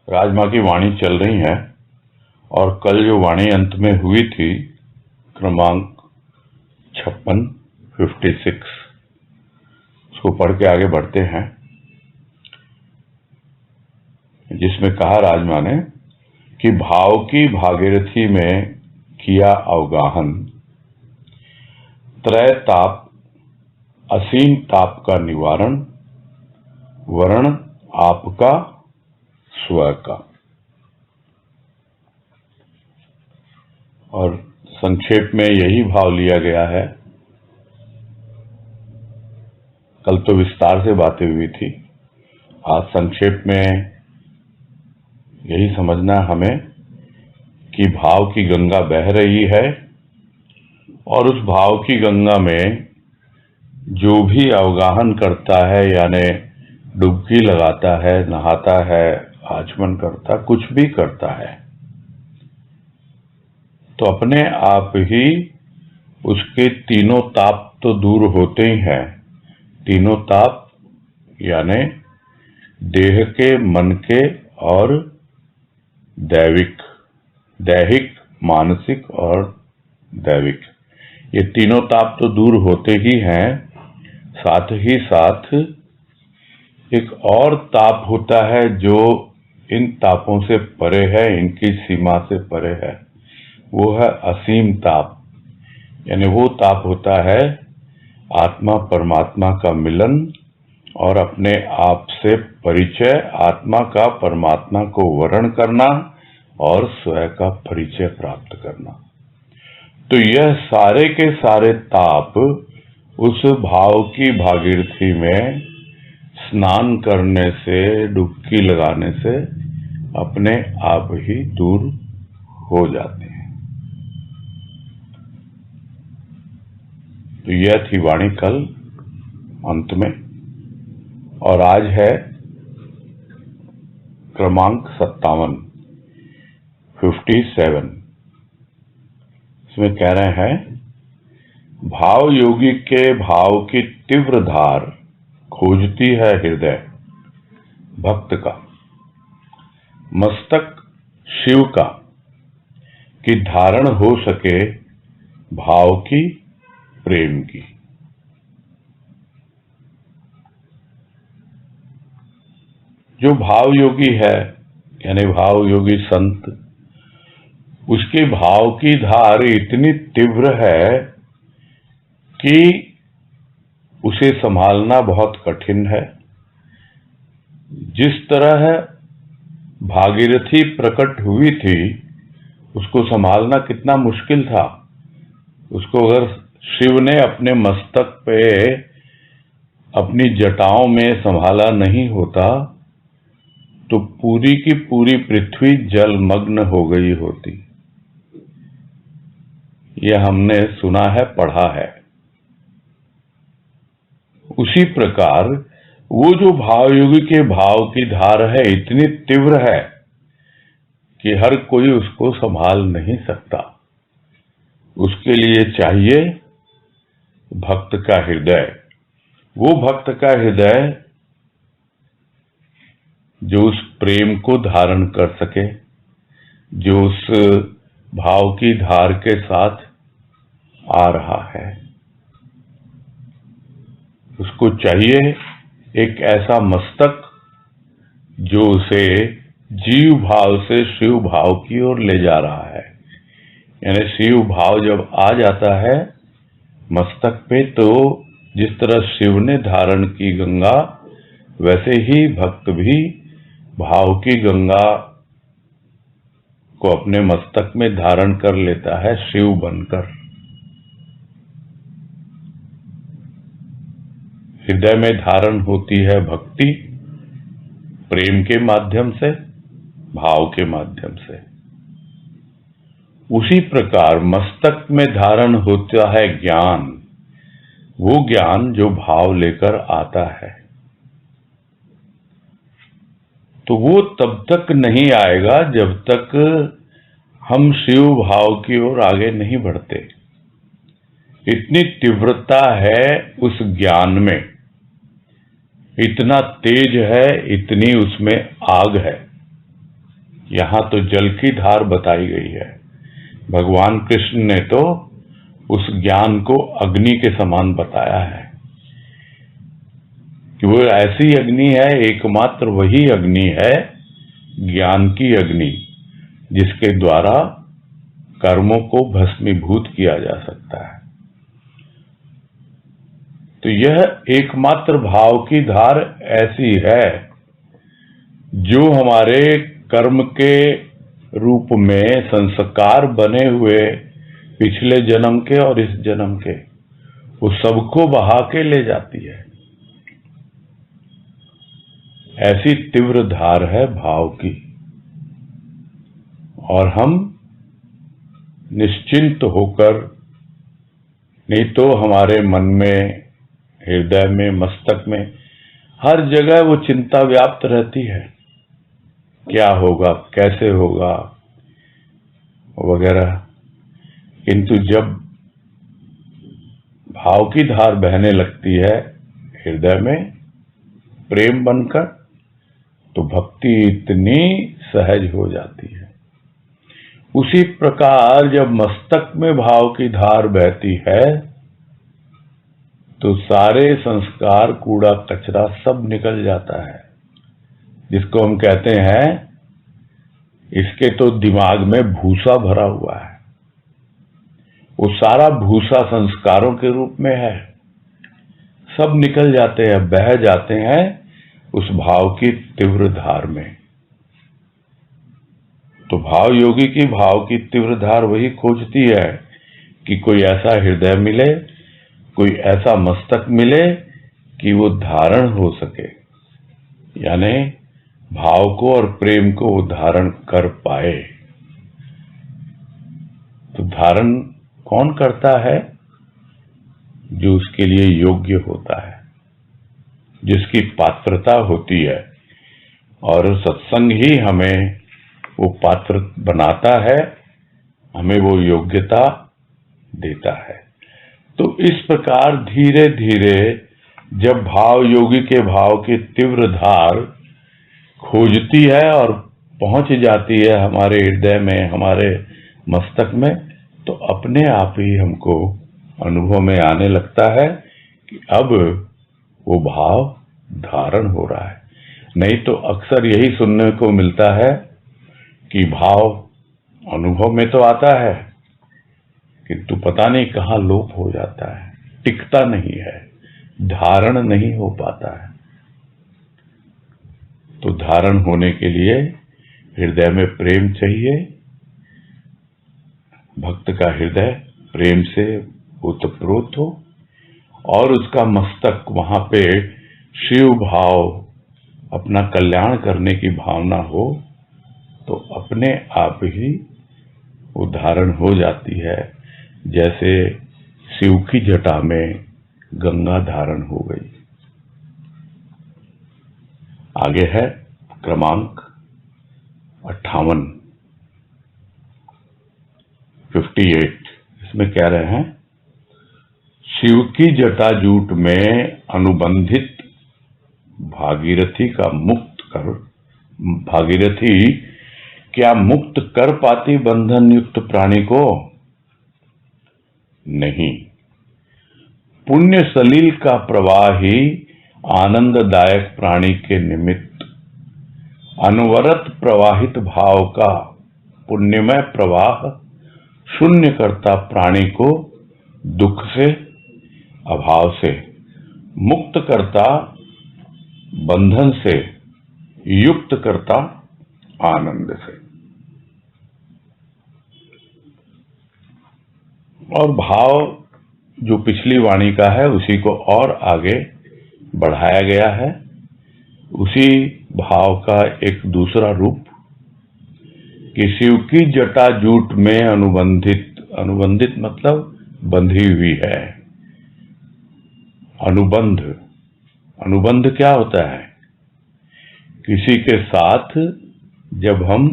राजमा की वाणी चल रही है और कल जो वाणी अंत में हुई थी क्रमांक 56 उसको पढ़ के आगे बढ़ते हैं, जिसमें कहा राजमा ने कि भाव की भागीरथी में किया अवगाहन, त्रय ताप असीम ताप का निवारण, वर्ण आपका स्व का। और संक्षेप में यही भाव लिया गया है। कल तो विस्तार से बातें हुई थी, आज संक्षेप में यही समझना हमें कि भाव की गंगा बह रही है और उस भाव की गंगा में जो भी अवगाहन करता है, यानी डुबकी लगाता है, नहाता है, आचमन करता, कुछ भी करता है, तो अपने आप ही उसके तीनों ताप तो दूर होते ही हैं। तीनों ताप यानी देह के, मन के और दैहिक, मानसिक और दैविक, ये तीनों ताप तो दूर होते ही हैं। साथ ही साथ एक और ताप होता है जो इन तापों से परे है, इनकी सीमा से परे है, वो है असीम ताप। यानी वो ताप होता है आत्मा परमात्मा का मिलन और अपने आप से परिचय, आत्मा का परमात्मा को वर्ण करना और स्वयं का परिचय प्राप्त करना। तो यह सारे के सारे ताप उस भाव की भागीरथी में स्नान करने से, डुबकी लगाने से अपने आप ही दूर हो जाते हैं। तो यह थी वाणी कल अंत में, और आज है क्रमांक 57। इसमें कह रहे हैं, भाव योगी के भाव की तीव्र धार खोजती है हृदय भक्त का, मस्तक शिव का, कि धारण हो सके भाव की प्रेम की। जो भाव योगी है यानी भाव योगी संत, उसके भाव की धार इतनी तीव्र है कि उसे संभालना बहुत कठिन है। जिस तरह भागीरथी प्रकट हुई थी, उसको संभालना कितना मुश्किल था। उसको अगर शिव ने अपने मस्तक पे अपनी जटाओं में संभाला नहीं होता तो पूरी की पूरी पृथ्वी जलमग्न हो गई होती। यह हमने सुना है, पढ़ा है। उसी प्रकार वो जो भाव योगी के भाव की धार है इतनी तीव्र है कि हर कोई उसको संभाल नहीं सकता। उसके लिए चाहिए भक्त का हृदय। वो भक्त का हृदय जो उस प्रेम को धारण कर सके, जो उस भाव की धार के साथ आ रहा है। उसको चाहिए एक ऐसा मस्तक जो उसे जीव भाव से शिव भाव की ओर ले जा रहा है। यानी शिव भाव जब आ जाता है मस्तक पे, तो जिस तरह शिव ने धारण की गंगा, वैसे ही भक्त भी भाव की गंगा को अपने मस्तक में धारण कर लेता है शिव बनकर। हृदय में धारण होती है भक्ति प्रेम के माध्यम से, भाव के माध्यम से। उसी प्रकार मस्तक में धारण होता है ज्ञान, वो ज्ञान जो भाव लेकर आता है। तो वो तब तक नहीं आएगा जब तक हम शिव भाव की ओर आगे नहीं बढ़ते। इतनी तीव्रता है उस ज्ञान में, इतना तेज है, इतनी उसमें आग है यहाँ तो जल की धार बताई गई है। भगवान कृष्ण ने तो उस ज्ञान को अग्नि के समान बताया है कि वो ऐसी अग्नि है, एकमात्र वही अग्नि है, ज्ञान की अग्नि, जिसके द्वारा कर्मों को भस्मीभूत किया जा सकता है। तो यह एकमात्र भाव की धार ऐसी है जो हमारे कर्म के रूप में संस्कार बने हुए पिछले जन्म के और इस जन्म के, वो सबको बहा के ले जाती है। ऐसी तीव्र धार है भाव की, और हम निश्चिंत होकर, नहीं तो हमारे मन में, हृदय में, मस्तक में, हर जगह वो चिंता व्याप्त रहती है, क्या होगा, कैसे होगा वगैरह। किंतु जब भाव की धार बहने लगती है हृदय में प्रेम बनकर, तो भक्ति इतनी सहज हो जाती है। उसी प्रकार जब मस्तक में भाव की धार बहती है तो सारे संस्कार, कूड़ा कचरा सब निकल जाता है, जिसको हम कहते हैं इसके तो दिमाग में भूसा भरा हुआ है। वो सारा भूसा संस्कारों के रूप में है, सब निकल जाते हैं, बह जाते हैं उस भाव की तीव्र धार में। तो भाव योगी की भाव की तीव्र धार वही खोजती है कि कोई ऐसा हृदय मिले, कोई ऐसा मस्तक मिले कि वो धारण हो सके, यानी भाव को और प्रेम को वो धारण कर पाए। तो धारण कौन करता है? जो उसके लिए योग्य होता है, जिसकी पात्रता होती है, और सत्संग ही हमें वो पात्र बनाता है, हमें वो योग्यता देता है। तो इस प्रकार धीरे धीरे जब भाव योगी के भाव की तीव्र धार खोजती है और पहुंच जाती है हमारे हृदय में, हमारे मस्तक में, तो अपने आप ही हमको अनुभव में आने लगता है कि अब वो भाव धारण हो रहा है। नहीं तो अक्सर यही सुनने को मिलता है कि भाव अनुभव में तो आता है किंतु पता नहीं कहाँ लोप हो जाता है, टिकता नहीं है, धारण नहीं हो पाता है। तो धारण होने के लिए हृदय में प्रेम चाहिए। भक्त का हृदय प्रेम से ओतप्रोत हो और उसका मस्तक वहां पे शिव भाव, अपना कल्याण करने की भावना हो, तो अपने आप ही वो धारण हो जाती है, जैसे शिव की जटा में गंगा धारण हो गई। आगे है क्रमांक 58, 58। इसमें कह रहे हैं, शिव की जटाजूट में अनुबंधित भागीरथी का मुक्त कर, भागीरथी क्या मुक्त कर पाती बंधन युक्त प्राणी को? नहीं। पुण्य सलील का प्रवाह ही आनंददायक प्राणी के निमित्त अनवरत प्रवाहित भाव का पुण्यमय प्रवाह शून्य करता प्राणी को दुख से, अभाव से मुक्त करता, बंधन से युक्त करता आनंद से। और भाव जो पिछली वाणी का है उसी को और आगे बढ़ाया गया है। उसी भाव का एक दूसरा रूप कि शिव की जटाजूट में अनुबंधित, अनुबंधित मतलब बंधी हुई है। अनुबंध, अनुबंध क्या होता है? किसी के साथ जब हम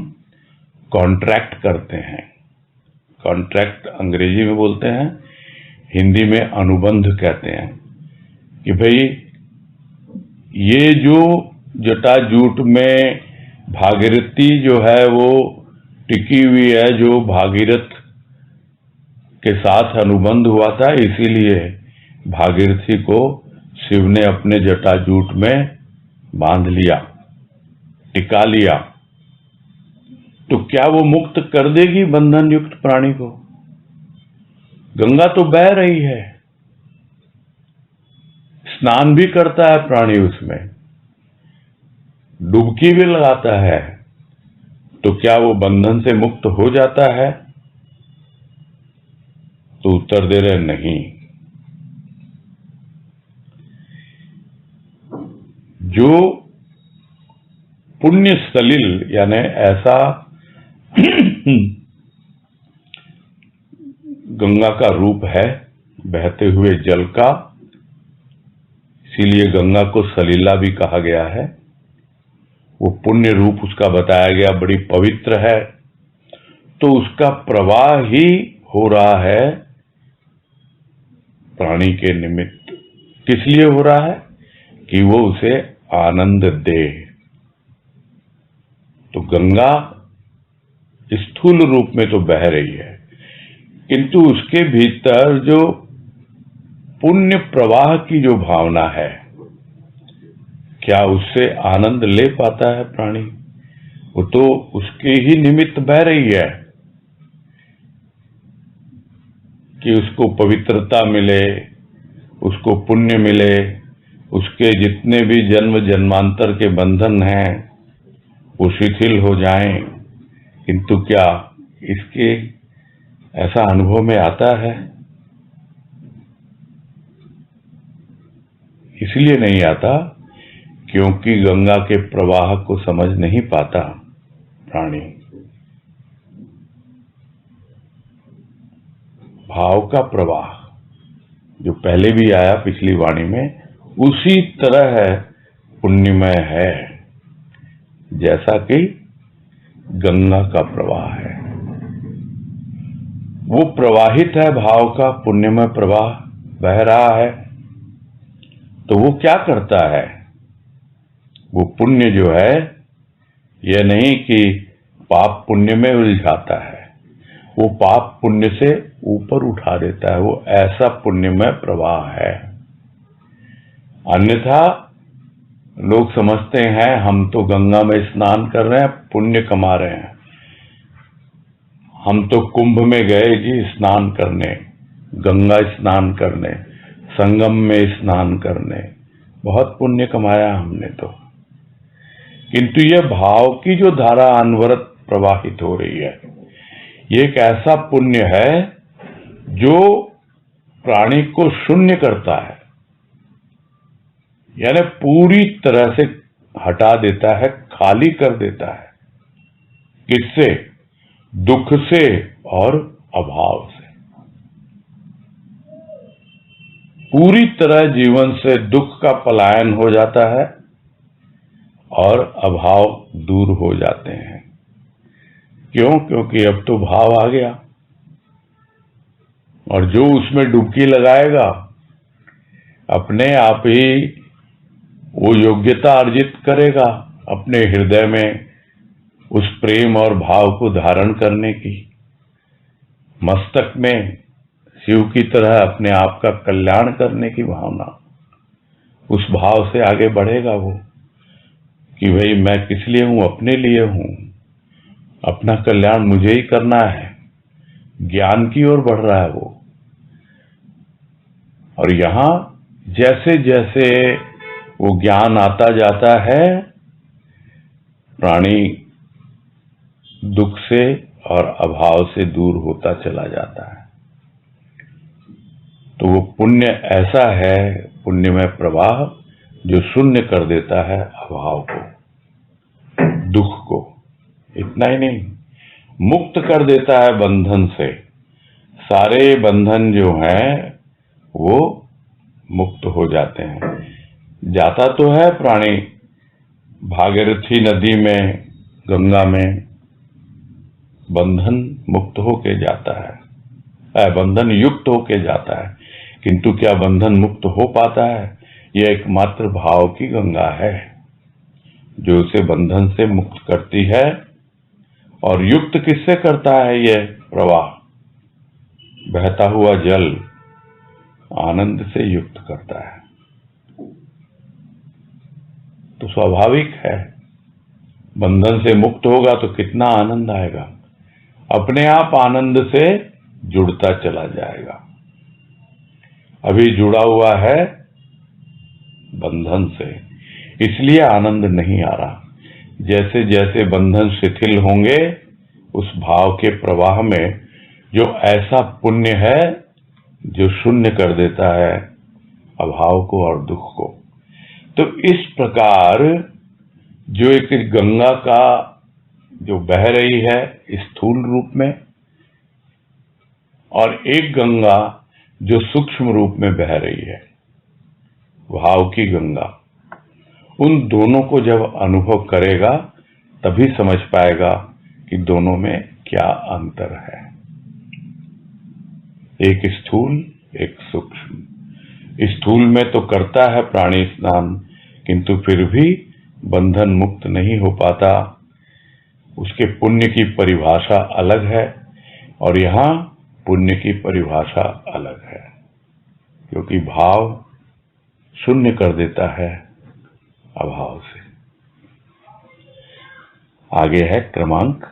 कॉन्ट्रैक्ट करते हैं, कॉन्ट्रैक्ट अंग्रेजी में बोलते हैं, हिंदी में अनुबंध कहते हैं, कि भाई ये जो जटाजूट में भागीरथी जो है वो टिकी हुई है, जो भागीरथ के साथ अनुबंध हुआ था, इसीलिए भागीरथी को शिव ने अपने जटाजूट में बांध लिया, टिका लिया। तो क्या वो मुक्त कर देगी बंधन युक्त प्राणी को? गंगा तो बह रही है, स्नान भी करता है प्राणी, उसमें डुबकी भी लगाता है, तो क्या वो बंधन से मुक्त हो जाता है? तो उत्तर दे रहे नहीं। जो पुण्य सलिल यानी ऐसा गंगा का रूप है, बहते हुए जल का, इसीलिए गंगा को सलीला भी कहा गया है। वो पुण्य रूप उसका बताया गया, बड़ी पवित्र है, तो उसका प्रवाह ही हो रहा है प्राणी के निमित्त। किस लिए हो रहा है? कि वो उसे आनंद दे। तो गंगा स्थूल रूप में तो बह रही है, किंतु उसके भीतर जो पुण्य प्रवाह की जो भावना है, क्या उससे आनंद ले पाता है प्राणी? वो तो उसके ही निमित्त बह रही है कि उसको पवित्रता मिले, उसको पुण्य मिले, उसके जितने भी जन्म जन्मांतर के बंधन हैं वो शिथिल हो जाएं। किंतु क्या इसके ऐसा अनुभव में आता है? इसलिए नहीं आता क्योंकि गंगा के प्रवाह को समझ नहीं पाता प्राणी। भाव का प्रवाह जो पहले भी आया पिछली वाणी में, उसी तरह पुण्यमय है जैसा कि गंगा का प्रवाह है। वो प्रवाहित है, भाव का पुण्यमय प्रवाह बह रहा है। तो वो क्या करता है? वो पुण्य जो है, यह नहीं कि पाप पुण्य में उलझाता है, वो पाप पुण्य से ऊपर उठा देता है। वो ऐसा पुण्यमय प्रवाह है। अन्यथा लोग समझते हैं हम तो गंगा में स्नान कर रहे हैं, पुण्य कमा रहे हैं, हम तो कुंभ में गए जी स्नान करने, गंगा स्नान करने, संगम में स्नान करने, बहुत पुण्य कमाया हमने तो। किंतु यह भाव की जो धारा अनवरत प्रवाहित हो रही है, ये एक ऐसा पुण्य है जो प्राणी को शून्य करता है, यानी पूरी तरह से हटा देता है, खाली कर देता है। किससे? दुख से और अभाव से। पूरी तरह जीवन से दुख का पलायन हो जाता है और अभाव दूर हो जाते हैं। क्यों? क्योंकि अब तो भाव आ गया, और जो उसमें डुबकी लगाएगा अपने आप ही वो योग्यता अर्जित करेगा अपने हृदय में उस प्रेम और भाव को धारण करने की, मस्तक में शिव की तरह अपने आप का कल्याण करने की भावना। उस भाव से आगे बढ़ेगा वो कि भाई मैं किस लिए हूं? अपने लिए हूं, अपना कल्याण मुझे ही करना है। ज्ञान की ओर बढ़ रहा है वो। और यहां जैसे जैसे वो ज्ञान आता जाता है, प्राणी दुख से और अभाव से दूर होता चला जाता है। तो वो पुण्य ऐसा है, पुण्यमय प्रवाह, जो शून्य कर देता है अभाव को, दुख को। इतना ही नहीं, मुक्त कर देता है बंधन से। सारे बंधन जो हैं वो मुक्त हो जाते हैं। जाता तो है प्राणी भागीरथी नदी में, गंगा में, बंधन मुक्त होके जाता है, बंधन युक्त होके जाता है। किंतु क्या बंधन मुक्त हो पाता है? यह एकमात्र भाव की गंगा है। जो उसे बंधन से मुक्त करती है। और युक्त किससे करता है यह प्रवाह? बहता हुआ जल आनंद से युक्त करता है। तो स्वाभाविक है, बंधन से मुक्त होगा तो कितना आनंद आएगा, अपने आप आनंद से जुड़ता चला जाएगा। अभी जुड़ा हुआ है बंधन से, इसलिए आनंद नहीं आ रहा। जैसे जैसे बंधन शिथिल होंगे, उस भाव के प्रवाह में जो ऐसा पुण्य है जो शून्य कर देता है अभाव को और दुख को। तो इस प्रकार जो एक गंगा का जो बह रही है स्थूल रूप में, और एक गंगा जो सूक्ष्म रूप में बह रही है, भाव की गंगा, उन दोनों को जब अनुभव करेगा तभी समझ पाएगा कि दोनों में क्या अंतर है। एक स्थूल, एक सूक्ष्म। स्थूल में तो करता है प्राणी स्नान, किंतु फिर भी बंधन मुक्त नहीं हो पाता। उसके पुण्य की परिभाषा अलग है, और यहां पुण्य की परिभाषा अलग है, क्योंकि भाव शून्य कर देता है अभाव से। आगे है क्रमांक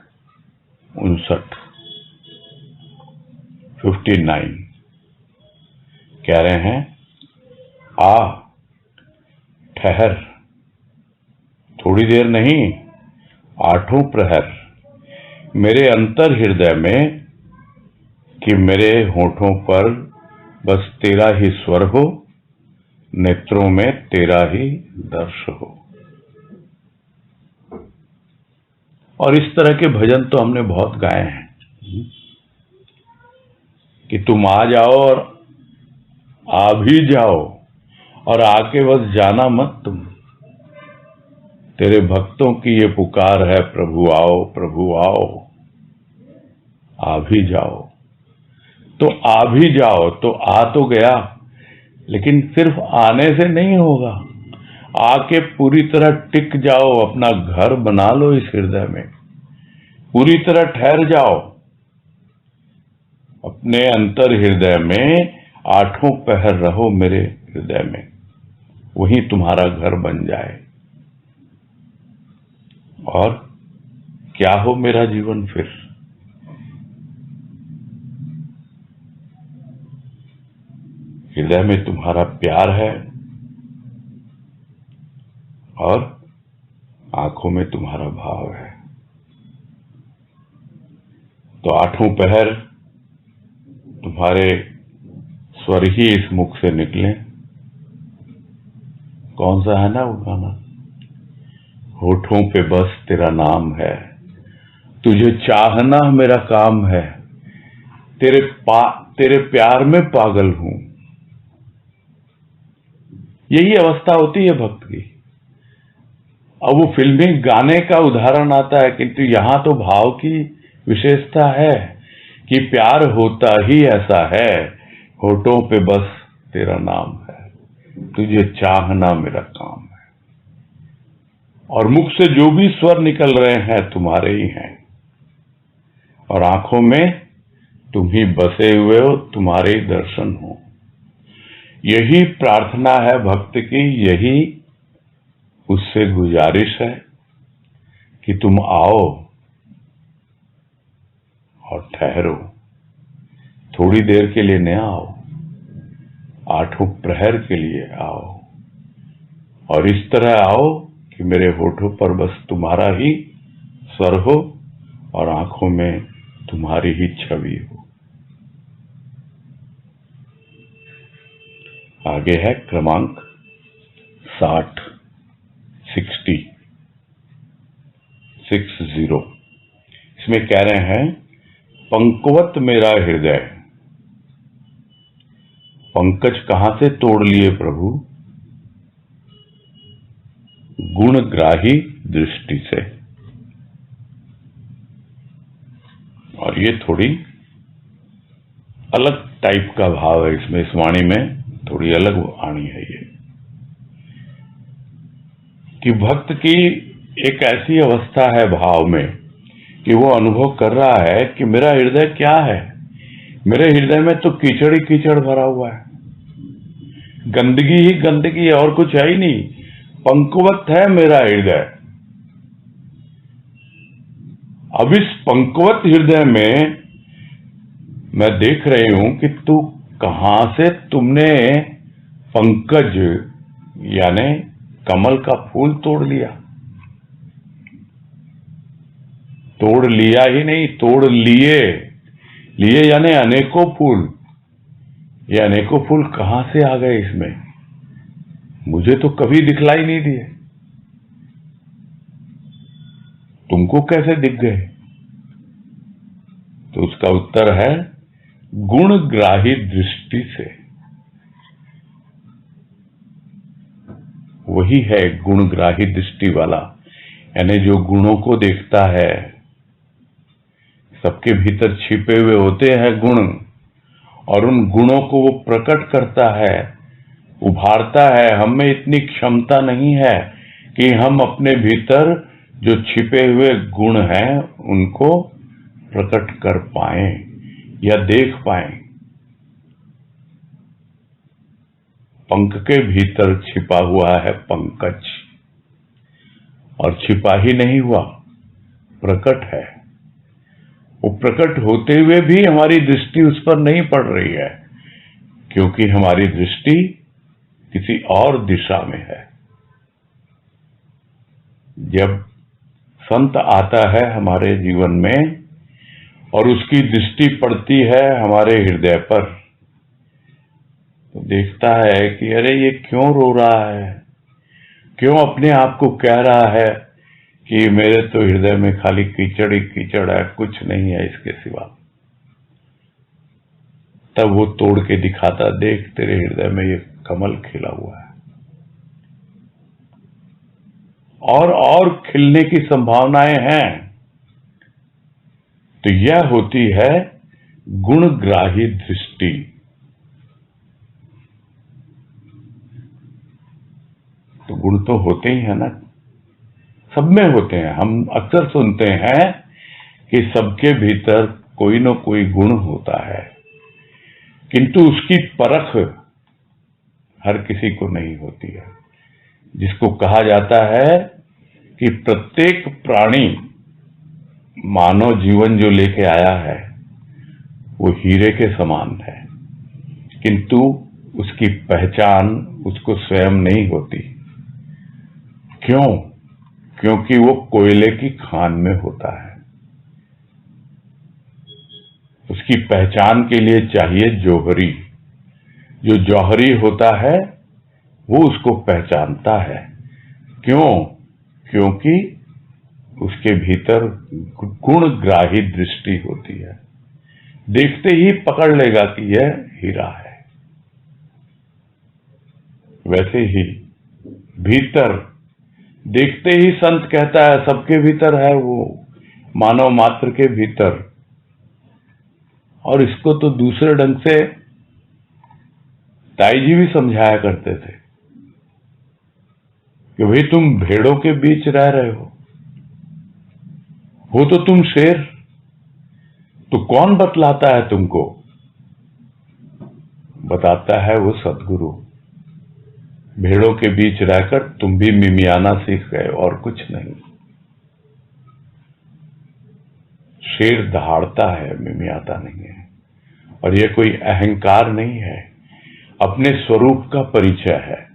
59 कह रहे हैं, आ ठहर, थोड़ी देर नहीं, आठों प्रहर मेरे अंतर हृदय में, कि मेरे होठों पर बस तेरा ही स्वर हो, नेत्रों में तेरा ही दर्श हो। और इस तरह के भजन तो हमने बहुत गाए हैं कि तुम आ जाओ और आ भी जाओ, और आके बस जाना मत तुम। तेरे भक्तों की ये पुकार है, प्रभु आओ प्रभु आओ, आ भी जाओ। तो आ भी जाओ, तो आ तो गया, लेकिन सिर्फ आने से नहीं होगा, आके पूरी तरह टिक जाओ, अपना घर बना लो इस हृदय में, पूरी तरह ठहर जाओ अपने अंतर हृदय में, आठों पहर रहो मेरे हृदय में, वही तुम्हारा घर बन जाए। और क्या हो मेरा जीवन फिर? हृदय में तुम्हारा प्यार है, और आंखों में तुम्हारा भाव है। तो आठों पहर तुम्हारे स्वर ही इस मुख से निकले। कौन सा है ना वो गाना, होठों पे बस तेरा नाम है, तुझे चाहना मेरा काम है, तेरे प्यार में पागल हूं। यही अवस्था होती है भक्त की। अब वो फिल्मी गाने का उदाहरण आता है, किंतु यहां तो भाव की विशेषता है कि प्यार होता ही ऐसा है, होठों पे बस तेरा नाम है, तुझे चाहना मेरा काम है। और मुख से जो भी स्वर निकल रहे हैं तुम्हारे ही हैं, और आंखों में तुम ही बसे हुए हो, तुम्हारे ही दर्शन हो। यही प्रार्थना है भक्त की, यही उससे गुजारिश है कि तुम आओ और ठहरो। थोड़ी देर के लिए न आओ, आठों प्रहर के लिए आओ, और इस तरह आओ कि मेरे होठों पर बस तुम्हारा ही स्वर हो, और आंखों में तुम्हारी ही छवि हो। आगे है क्रमांक 60। इसमें कह रहे हैं, पंकवत मेरा हृदय, पंकज कहां से तोड़ लिए प्रभु? गुणग्राही दृष्टि से। और ये थोड़ी अलग टाइप का भाव है इसमें, इस वाणी में थोड़ी अलग वाणी है ये, कि भक्त की एक ऐसी अवस्था है भाव में कि वो अनुभव कर रहा है कि मेरा हृदय क्या है, मेरे हृदय में तो कीचड़ ही कीचड़ भरा हुआ है, गंदगी ही गंदगी है और कुछ है ही नहीं, पंकवत है मेरा हृदय। अब इस पंकवत हृदय में मैं देख रही हूं कि तू कहां से तुमने पंकज यानी कमल का फूल तोड़ लिया। तोड़ लिया ही नहीं, तोड़ लिए। लिए यानी अनेकों फूल। ये अनेकों फूल कहां से आ गए इसमें? मुझे तो कभी दिखलाई नहीं दिए, तुमको कैसे दिख गए? तो उसका उत्तर है गुणग्राही दृष्टि से। वही है गुणग्राही दृष्टि वाला, यानी जो गुणों को देखता है। सबके भीतर छिपे हुए होते हैं गुण, और उन गुणों को वो प्रकट करता है, उभारता है। हम में इतनी क्षमता नहीं है कि हम अपने भीतर जो छिपे हुए गुण हैं उनको प्रकट कर पाएं या देख पाएं। पंख के भीतर छिपा हुआ है पंकज, और छिपा ही नहीं हुआ, प्रकट है। वो प्रकट होते हुए भी हमारी दृष्टि उस पर नहीं पड़ रही है, क्योंकि हमारी दृष्टि किसी और दिशा में है। जब संत आता है हमारे जीवन में और उसकी दृष्टि पड़ती है हमारे हृदय पर, तो देखता है कि अरे ये क्यों रो रहा है, क्यों अपने आप को कह रहा है कि मेरे तो हृदय में खाली कीचड़ ही कीचड़ है, कुछ नहीं है इसके सिवा। तब वो तोड़ के दिखाता, देख तेरे हृदय में ये कमल खिला हुआ है, और खिलने की संभावनाएं हैं। तो यह होती है गुणग्राही दृष्टि। तो गुण तो होते ही है ना, सब में होते हैं। हम अक्सर सुनते हैं कि सबके भीतर कोई न कोई गुण होता है, किंतु उसकी परख हर किसी को नहीं होती है। जिसको कहा जाता है कि प्रत्येक प्राणी मानव जीवन जो लेके आया है वो हीरे के समान है, किंतु उसकी पहचान उसको स्वयं नहीं होती। क्यों? क्योंकि वो कोयले की खान में होता है। उसकी पहचान के लिए चाहिए जौहरी। जो जौहरी होता है वो उसको पहचानता है। क्यों? क्योंकि उसके भीतर गुणग्राही दृष्टि होती है, देखते ही पकड़ लेगा कि यह हीरा है। वैसे ही भीतर देखते ही संत कहता है सबके भीतर है वो, मानव मात्र के भीतर। और इसको तो दूसरे ढंग से ताई जी भी समझाया करते थे कि भाई तुम भेड़ों के बीच रह रहे हो तो तुम शेर, तो कौन बतलाता है तुमको? बताता है वो सदगुरु। भेड़ों के बीच रहकर तुम भी मिमियाना सीख गए, और कुछ नहीं। शेर दहाड़ता है, मिमियाता नहीं है। और यह कोई अहंकार नहीं है, अपने स्वरूप का परिचय है।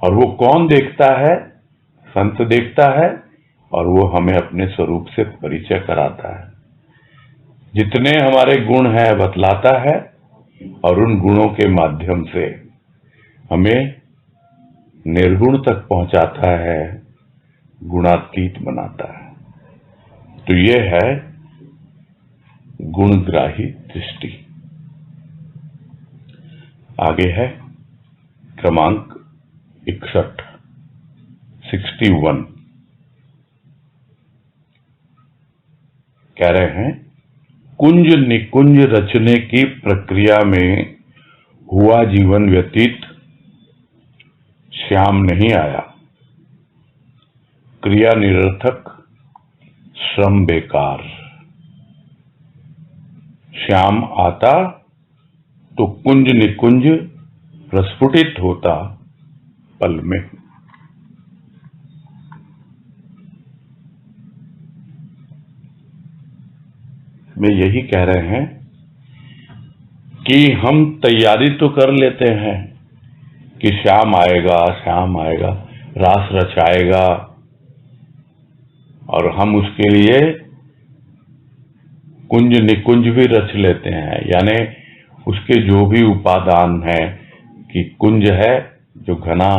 और वो कौन देखता है? संत देखता है, और वो हमें अपने स्वरूप से परिचय कराता है। जितने हमारे गुण हैं बतलाता है, और उन गुणों के माध्यम से हमें निर्गुण तक पहुंचाता है, गुणातीत बनाता है। तो ये है गुणग्राही दृष्टि। आगे है क्रमांक 61। कह रहे हैं कुंज निकुंज रचने की प्रक्रिया में हुआ जीवन व्यतीत, श्याम नहीं आया। क्रिया निरर्थक, श्रम बेकार। श्याम आता तो कुंज निकुंज प्रस्फुटित होता पल में। में यही कह रहे हैं कि हम तैयारी तो कर लेते हैं कि श्याम आएगा, श्याम आएगा, रास रचाएगा, और हम उसके लिए कुंज निकुंज भी रच लेते हैं। यानी उसके जो भी उपादान है, कि कुंज है जो घना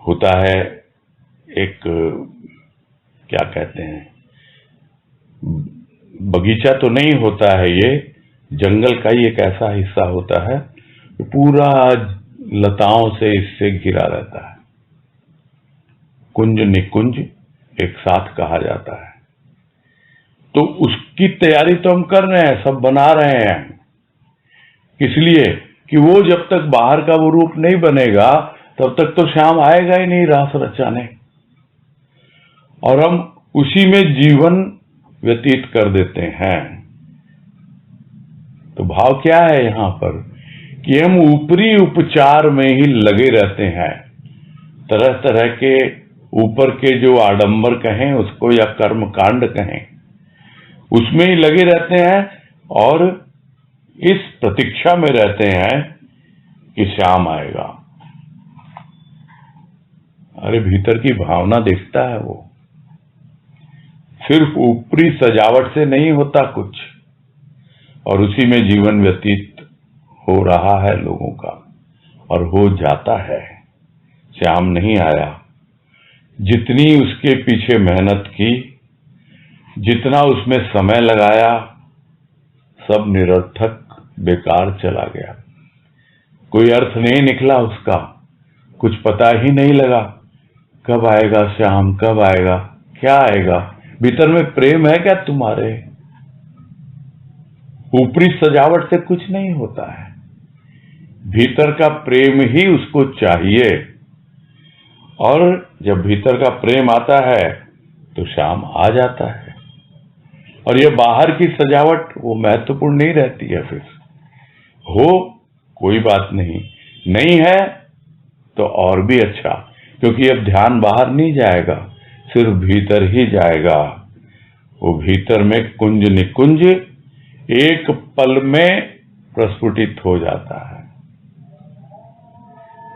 होता है, एक क्या कहते हैं, बगीचा तो नहीं होता है, ये जंगल का ही एक ऐसा हिस्सा होता है जो पूरा लताओं से इससे घिरा रहता है। कुंज निकुंज एक साथ कहा जाता है। तो उसकी तैयारी तो हम कर रहे हैं, सब बना रहे हैं, इसलिए कि वो जब तक बाहर का वो रूप नहीं बनेगा तब तक तो श्याम आएगा ही नहीं रास रचाने, और हम उसी में जीवन व्यतीत कर देते हैं। तो भाव क्या है यहां पर, कि हम ऊपरी उपचार में ही लगे रहते हैं, तरह तरह के ऊपर के जो आडंबर कहें उसको, या कर्म कांड कहें, उसमें ही लगे रहते हैं, और इस प्रतीक्षा में रहते हैं कि श्याम आएगा। अरे भीतर की भावना देखता है वो, सिर्फ ऊपरी सजावट से नहीं होता कुछ, और उसी में जीवन व्यतीत हो रहा है लोगों का, और हो जाता है। श्याम नहीं आया, जितनी उसके पीछे मेहनत की, जितना उसमें समय लगाया, सब निरर्थक बेकार चला गया। कोई अर्थ नहीं निकला उसका, कुछ पता ही नहीं लगा कब आएगा श्याम, कब आएगा, क्या आएगा। भीतर में प्रेम है क्या तुम्हारे? ऊपरी सजावट से कुछ नहीं होता है, भीतर का प्रेम ही उसको चाहिए, और जब भीतर का प्रेम आता है तो श्याम आ जाता है। और ये बाहर की सजावट वो महत्वपूर्ण नहीं रहती है। फिर हो कोई बात नहीं, नहीं है तो और भी अच्छा, क्योंकि अब ध्यान बाहर नहीं जाएगा, सिर्फ भीतर ही जाएगा। वो भीतर में कुंज निकुंज एक पल में प्रस्फुटित हो जाता है।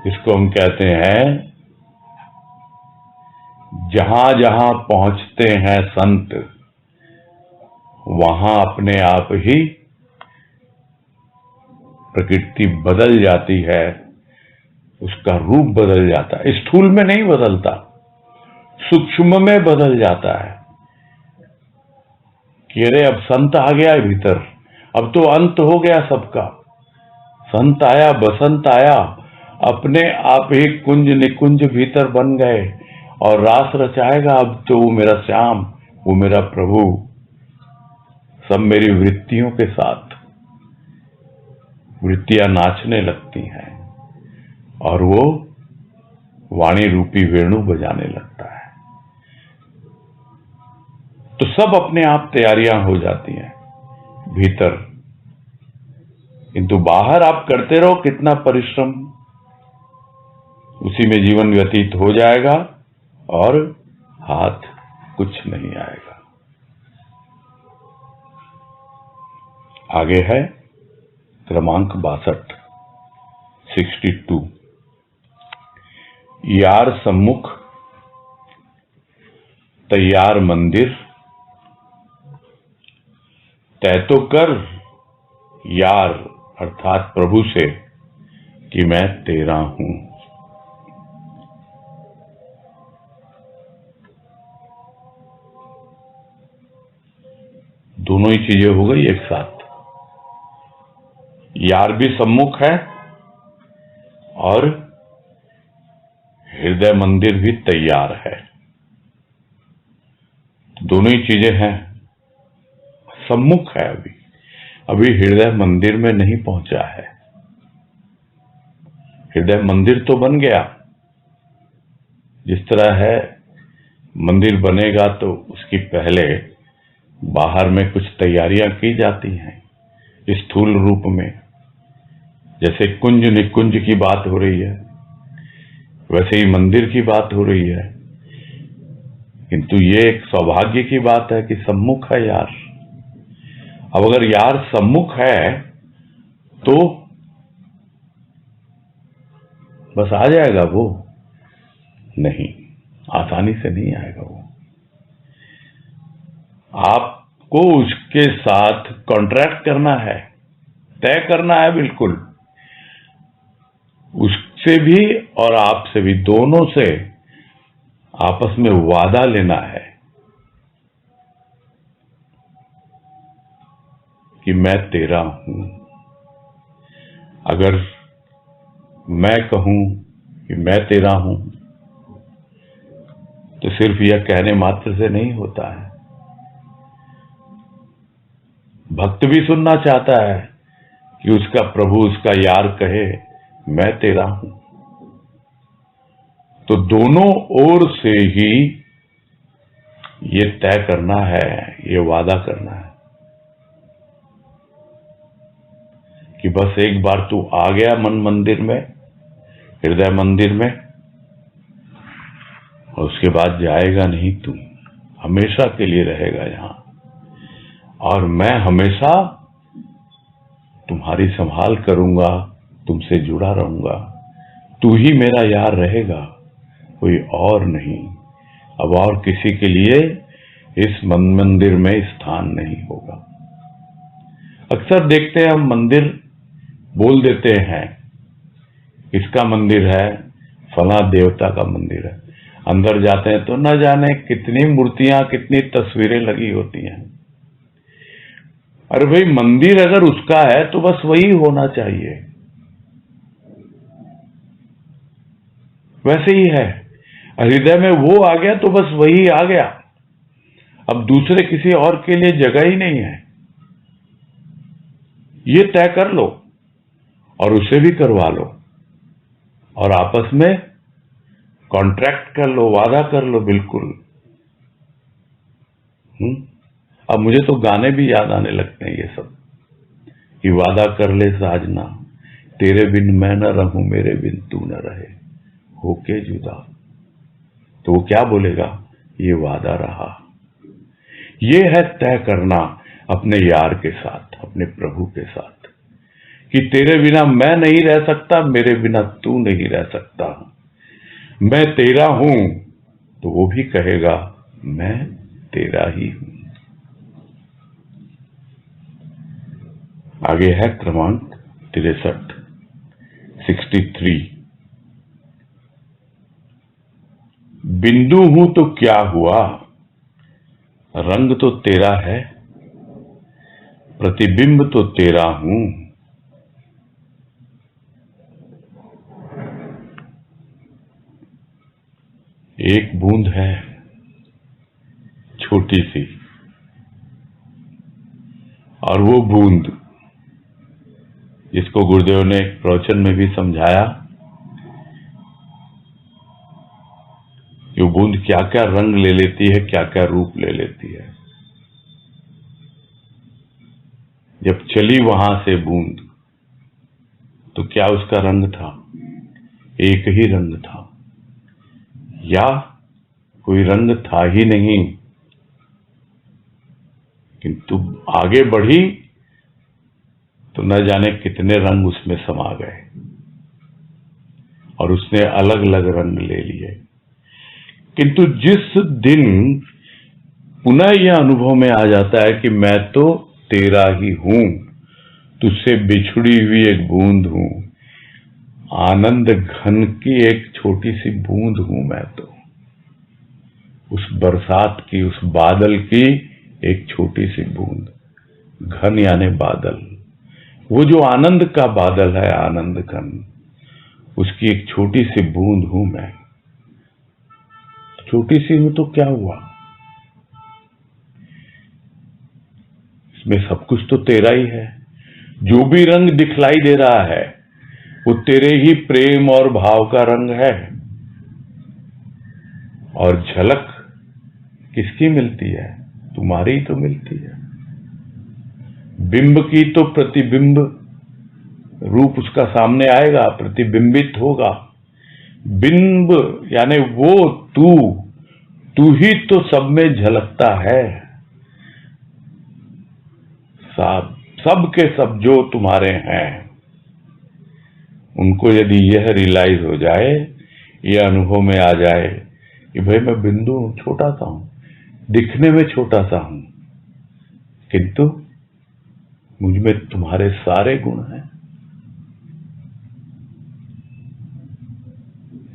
इसको हम कहते हैं, जहां जहां पहुंचते हैं संत, वहां अपने आप ही प्रकृति बदल जाती है, उसका रूप बदल जाता है। स्थूल में नहीं बदलता, सूक्ष्म में बदल जाता है कि अरे अब संत आ गया है भीतर, अब तो अंत हो गया सबका। संत आया, बसंत आया, अपने आप ही कुंज निकुंज भीतर बन गए, और रास रचाएगा अब तो वो मेरा श्याम, वो मेरा प्रभु, सब मेरी वृत्तियों के साथ। वृत्तियां नाचने लगती हैं, और वो वाणी रूपी वेणु बजाने लगता है। तो सब अपने आप तैयारियां हो जाती हैं भीतर, किंतु बाहर आप करते रहो कितना परिश्रम, उसी में जीवन व्यतीत हो जाएगा और हाथ कुछ नहीं आएगा। आगे है क्रमांक 62। यार सम्मुख तैयार मंदिर, तय तो कर यार अर्थात प्रभु से कि मैं तेरा हूं। दोनों ही चीजें हो गई एक साथ, यार भी सम्मुख है और हृदय मंदिर भी तैयार है। दोनों ही चीजें हैं, सम्मुख है, अभी हृदय मंदिर में नहीं पहुंचा है। हृदय मंदिर तो बन गया, जिस तरह है मंदिर बनेगा तो उसकी पहले बाहर में कुछ तैयारियां की जाती हैं स्थूल रूप में, जैसे कुंज निकुंज की बात हो रही है वैसे ही मंदिर की बात हो रही है। किंतु ये एक सौभाग्य की बात है कि सम्मुख है यार। अब अगर यार सम्मुख है तो बस आ जाएगा वो? नहीं, आसानी से नहीं आएगा वो। आपको उसके साथ कॉन्ट्रैक्ट करना है, तय करना है, बिल्कुल उससे भी और आपसे भी, दोनों से आपस में वादा लेना है कि मैं तेरा हूं। अगर मैं कहूं कि मैं तेरा हूं तो सिर्फ यह कहने मात्र से नहीं होता है। भक्त भी सुनना चाहता है कि उसका प्रभु, उसका यार कहे मैं तेरा हूं। तो दोनों ओर से ही ये तय करना है, ये वादा करना है कि बस एक बार तू आ गया मन मंदिर में, हृदय मंदिर में, और उसके बाद जाएगा नहीं, तू हमेशा के लिए रहेगा यहां, और मैं हमेशा तुम्हारी संभाल करूंगा, तुमसे जुड़ा रहूंगा, तू ही मेरा यार रहेगा, कोई और नहीं। अब और किसी के लिए इस मन मंदिर में स्थान नहीं होगा। अक्सर देखते हैं हम मंदिर बोल देते हैं, इसका मंदिर है, फला देवता का मंदिर है। अंदर जाते हैं तो न जाने कितनी मूर्तियां, कितनी तस्वीरें लगी होती हैं। अरे भाई, मंदिर अगर उसका है तो बस वही होना चाहिए। वैसे ही है, हृदय में वो आ गया तो बस वही आ गया। अब दूसरे किसी और के लिए जगह ही नहीं है। ये तय कर लो और उसे भी करवा लो और आपस में कॉन्ट्रैक्ट कर लो, वादा कर लो, बिल्कुल। अब मुझे तो गाने भी याद आने लगते हैं ये सब, कि वादा कर ले साजना, तेरे बिन मैं न रहूं, मेरे बिन तू न रहे, होके जुदा। तो वो क्या बोलेगा? ये वादा रहा। ये है तय करना अपने यार के साथ, अपने प्रभु के साथ, कि तेरे बिना मैं नहीं रह सकता, मेरे बिना तू नहीं रह सकता। मैं तेरा हूं तो वो भी कहेगा मैं तेरा ही हूं। आगे है क्रमांक 63 बिंदु हूं तो क्या हुआ, रंग तो तेरा है, प्रतिबिंब तो तेरा हूं। एक बूंद है छोटी सी, और वो बूंद जिसको गुरुदेव ने एक प्रवचन में भी समझाया कि वो बूंद क्या क्या रंग ले लेती है, क्या क्या रूप ले लेती है। जब चली वहां से बूंद तो क्या उसका रंग था? एक ही रंग था, या कोई रंग था ही नहीं, किंतु आगे बढ़ी तो न जाने कितने रंग उसमें समा गए और उसने अलग अलग रंग ले लिए। किंतु जिस दिन पुनः यह अनुभव में आ जाता है कि मैं तो तेरा ही हूं, तुझसे बिछुड़ी हुई एक बूंद हूं, आनंद घन की एक छोटी सी बूंद हूं मैं तो, उस बरसात की, उस बादल की एक छोटी सी बूंद। घन यानी बादल, वो जो आनंद का बादल है, आनंद घन, उसकी एक छोटी सी बूंद हूं मैं। छोटी सी हूं तो क्या हुआ, इसमें सब कुछ तो तेरा ही है। जो भी रंग दिखलाई दे रहा है वो तेरे ही प्रेम और भाव का रंग है, और झलक किसकी मिलती है? तुम्हारी तो मिलती है। बिंब की तो प्रतिबिंब रूप उसका सामने आएगा, प्रतिबिंबित होगा। बिंब यानी वो तू ही तो सब में झलकता है। सब के सब जो तुम्हारे हैं, उनको यदि यह रियलाइज हो जाए, यह अनुभव में आ जाए कि भाई मैं बिंदु हूं, छोटा सा हूं, दिखने में छोटा सा हूं, किंतु मुझ में तुम्हारे सारे गुण हैं।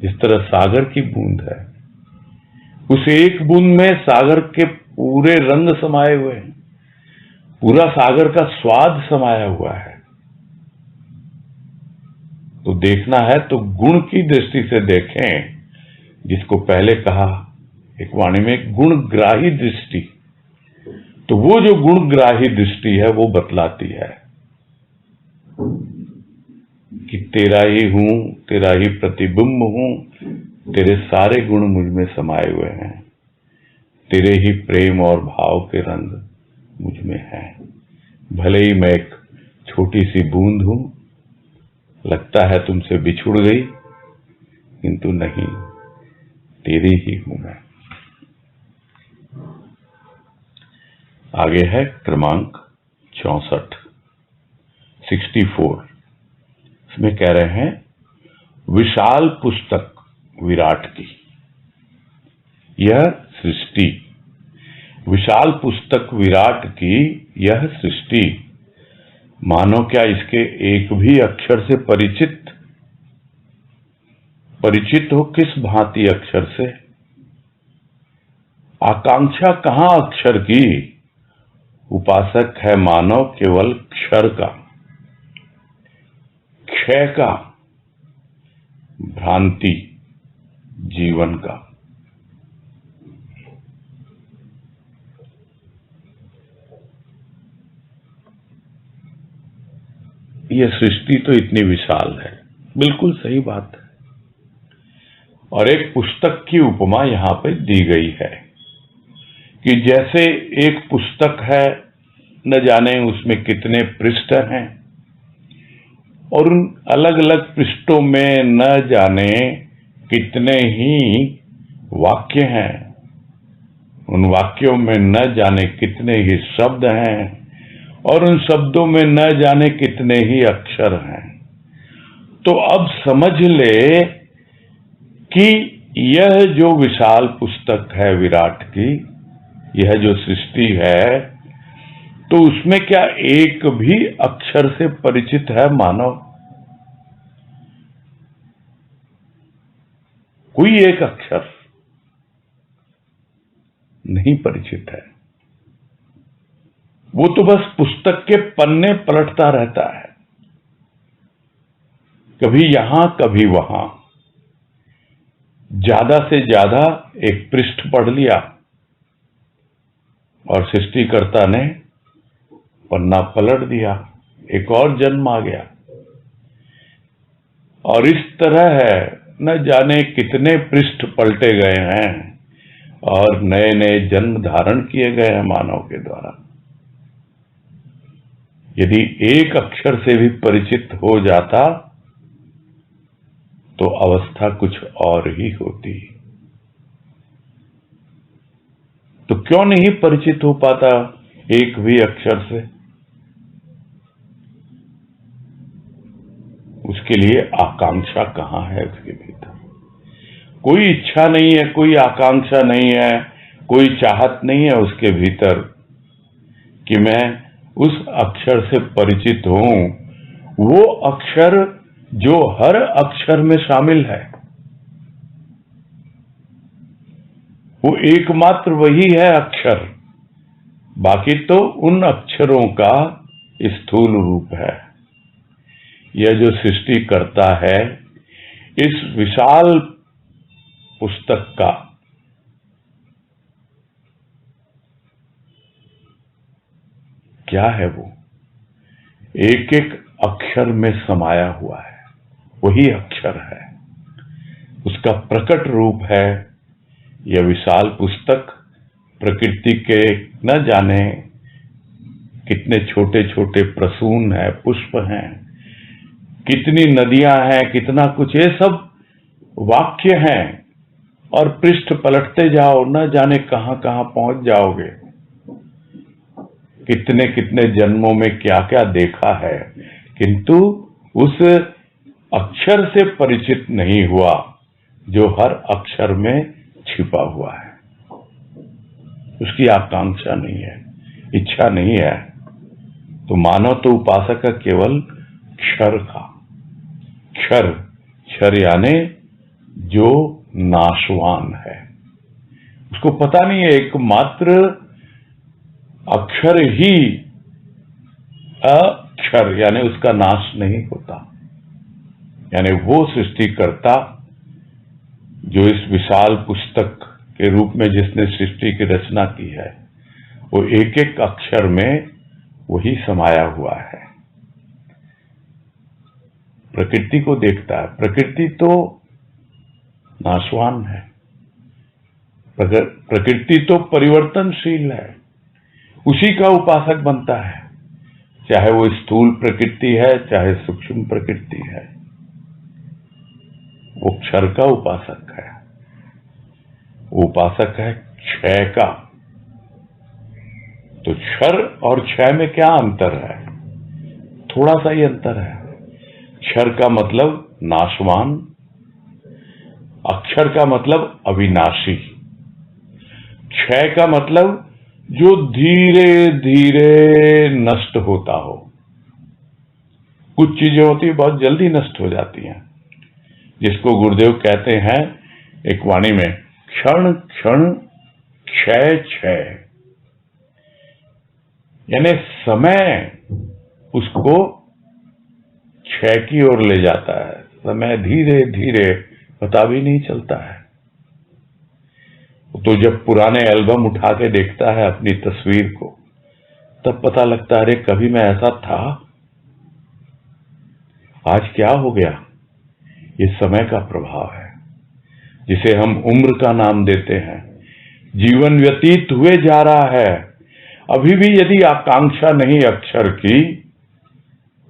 जिस तरह सागर की बूंद है, उस एक बूंद में सागर के पूरे रंग समाये हुए हैं, पूरा सागर का स्वाद समाया हुआ है। तो देखना है तो गुण की दृष्टि से देखें, जिसको पहले कहा एक वाणी में गुणग्राही दृष्टि। तो वो जो गुणग्राही दृष्टि है वो बतलाती है कि तेरा ही हूं, तेरा ही प्रतिबिंब हूं, तेरे सारे गुण मुझ में समाये हुए हैं, तेरे ही प्रेम और भाव के रंग मुझ में हैं। भले ही मैं एक छोटी सी बूंद हूं, लगता है तुमसे बिछुड़ गई, किंतु नहीं, तेरी ही हूं मैं। आगे है क्रमांक 64। इसमें कह रहे हैं, विशाल पुस्तक विराट की यह सृष्टि, विशाल पुस्तक विराट की यह सृष्टि, मानो क्या इसके एक भी अक्षर से परिचित हो? किस भांति अक्षर से? आकांक्षा कहां अक्षर की? उपासक है मानव केवल क्षर का, क्षय का, भ्रांति जीवन का। यह सृष्टि तो इतनी विशाल है, बिल्कुल सही बात है। और एक पुस्तक की उपमा यहां पर दी गई है कि जैसे एक पुस्तक है, न जाने उसमें कितने पृष्ठ हैं, और उन अलग अलग पृष्ठों में न जाने कितने ही वाक्य हैं, उन वाक्यों में न जाने कितने ही शब्द हैं, और उन शब्दों में न जाने कितने ही अक्षर हैं। तो अब समझ ले कि यह जो विशाल पुस्तक है विराट की, यह जो सृष्टि है, तो उसमें क्या एक भी अक्षर से परिचित है मानव? कोई एक अक्षर नहीं परिचित है। वो तो बस पुस्तक के पन्ने पलटता रहता है, कभी यहां कभी वहां, ज्यादा से ज्यादा एक पृष्ठ पढ़ लिया और सृष्टिकर्ता ने पन्ना पलट दिया, एक और जन्म आ गया। और इस तरह है, न जाने कितने पृष्ठ पलटे गए हैं और नए नए जन्म धारण किए गए हैं मानव के द्वारा। यदि एक अक्षर से भी परिचित हो जाता तो अवस्था कुछ और ही होती। तो क्यों नहीं परिचित हो पाता एक भी अक्षर से? उसके लिए आकांक्षा कहां है उसके भीतर? कोई इच्छा नहीं है, कोई आकांक्षा नहीं है, कोई चाहत नहीं है उसके भीतर कि मैं उस अक्षर से परिचित हूं, वो अक्षर जो हर अक्षर में शामिल है। वो एकमात्र वही है अक्षर, बाकी तो उन अक्षरों का स्थूल रूप है। यह जो सृष्टि करता है, इस विशाल पुस्तक का क्या है? वो एक एक अक्षर में समाया हुआ है, वही अक्षर है, उसका प्रकट रूप है यह विशाल पुस्तक प्रकृति के न जाने कितने छोटे छोटे प्रसून है, पुष्प हैं, कितनी नदियां हैं, कितना कुछ, ये सब वाक्य हैं। और पृष्ठ पलटते जाओ, न जाने कहां कहां पहुंच जाओगे। कितने कितने जन्मों में क्या क्या देखा है, किंतु उस अक्षर से परिचित नहीं हुआ जो हर अक्षर में छिपा हुआ है। उसकी आकांक्षा नहीं है, इच्छा नहीं है। तो मानव तो उपासक है केवल क्षर का। क्षर, क्षर यानी जो नाशवान है। उसको पता नहीं है एकमात्र अक्षर ही अक्षर यानी उसका नाश नहीं होता। यानी वो सृष्टिकर्ता जो इस विशाल पुस्तक के रूप में जिसने सृष्टि की रचना की है, वो एक एक अक्षर में वही समाया हुआ है। प्रकृति को देखता है। प्रकृति तो नाशवान है, प्रकृति तो परिवर्तनशील है। उसी का उपासक बनता है, चाहे वो स्थूल प्रकृति है, चाहे सूक्ष्म प्रकृति है। वो क्षर का उपासक है। वो उपासक है क्षय का। तो क्षर और क्षय में क्या अंतर है? थोड़ा सा ही अंतर है। क्षर का मतलब नाशवान, अक्षर का मतलब अविनाशी। क्षय का मतलब जो धीरे धीरे नष्ट होता हो। कुछ चीजें होती है बहुत जल्दी नष्ट हो जाती हैं, जिसको गुरुदेव कहते हैं एक वाणी में, क्षण क्षण क्षय क्षय। यानी समय उसको क्षय की ओर ले जाता है। समय धीरे धीरे पता भी नहीं चलता है। तो जब पुराने एल्बम उठा के देखता है अपनी तस्वीर को, तब पता लगता है अरे कभी मैं ऐसा था, आज क्या हो गया। ये समय का प्रभाव है, जिसे हम उम्र का नाम देते हैं। जीवन व्यतीत हुए जा रहा है, अभी भी यदि आकांक्षा नहीं अक्षर की,